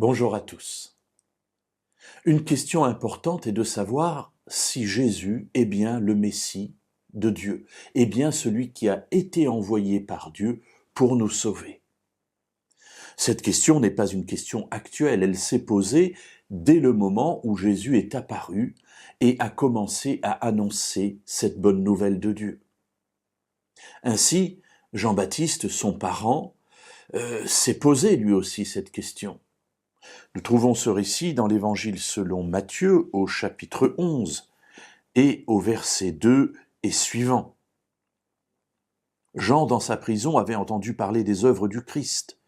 Bonjour à tous. Une question importante est de savoir si Jésus est bien le Messie de Dieu, est bien celui qui a été envoyé par Dieu pour nous sauver. Cette question n'est pas une question actuelle, elle s'est posée dès le moment où Jésus est apparu et a commencé à annoncer cette bonne nouvelle de Dieu. Ainsi, Jean-Baptiste, son parent, s'est posé lui aussi cette question. Nous trouvons ce récit dans l'Évangile selon Matthieu au chapitre 11 et au verset 2 et suivant. Jean, dans sa prison, avait entendu parler des œuvres du Christ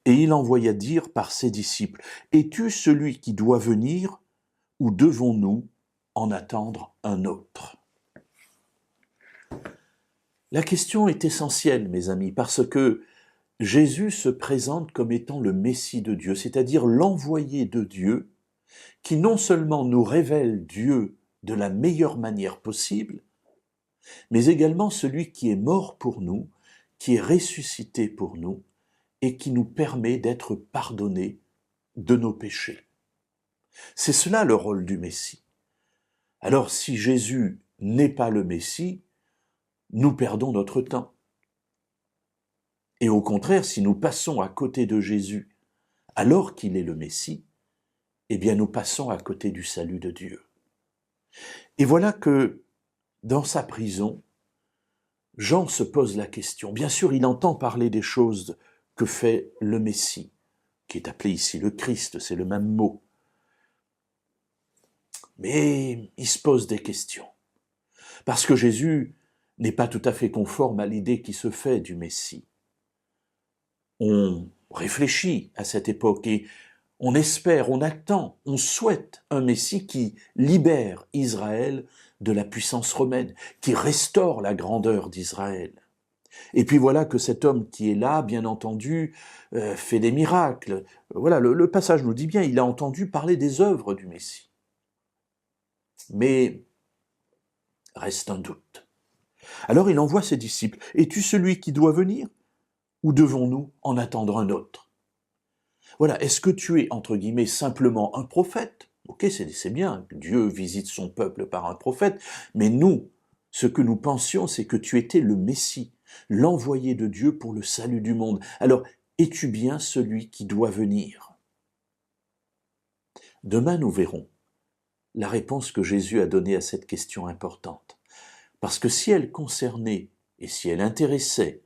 et il envoya dire par ses disciples : « Es-tu celui qui doit venir ou devons-nous en attendre un autre ?» La question est essentielle, mes amis, parce que Jésus se présente comme étant le Messie de Dieu, c'est-à-dire l'envoyé de Dieu, qui non seulement nous révèle Dieu de la meilleure manière possible, mais également celui qui est mort pour nous, qui est ressuscité pour nous, et qui nous permet d'être pardonnés de nos péchés. C'est cela le rôle du Messie. Alors si Jésus n'est pas le Messie, nous perdons notre temps. Et au contraire, si nous passons à côté de Jésus alors qu'il est le Messie, eh bien nous passons à côté du salut de Dieu. Et voilà que, dans sa prison, Jean se pose la question. Bien sûr, il entend parler des choses que fait le Messie, qui est appelé ici le Christ, c'est le même mot. Mais il se pose des questions. Parce que Jésus n'est pas tout à fait conforme à l'idée qui se fait du Messie. On réfléchit à cette époque et on espère, on attend, on souhaite un Messie qui libère Israël de la puissance romaine, qui restaure la grandeur d'Israël. Et puis voilà que cet homme qui est là, bien entendu, fait des miracles. Voilà, le passage nous dit bien, il a entendu parler des œuvres du Messie. Mais reste un doute. Alors il envoie ses disciples. « Es-tu celui qui doit venir ? Ou devons-nous en attendre un autre ?» Voilà, est-ce que tu es, entre guillemets, simplement un prophète ? Ok, c'est bien, Dieu visite son peuple par un prophète, mais nous, ce que nous pensions, c'est que tu étais le Messie, l'envoyé de Dieu pour le salut du monde. Alors, es-tu bien celui qui doit venir ? Demain, nous verrons la réponse que Jésus a donnée à cette question importante. Parce que si elle concernait et si elle intéressait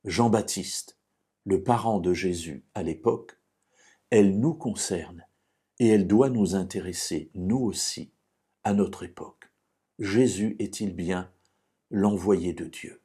Jean-Baptiste, le parent de Jésus à l'époque, elle nous concerne et elle doit nous intéresser, nous aussi, à notre époque. Jésus est-il bien l'envoyé de Dieu ?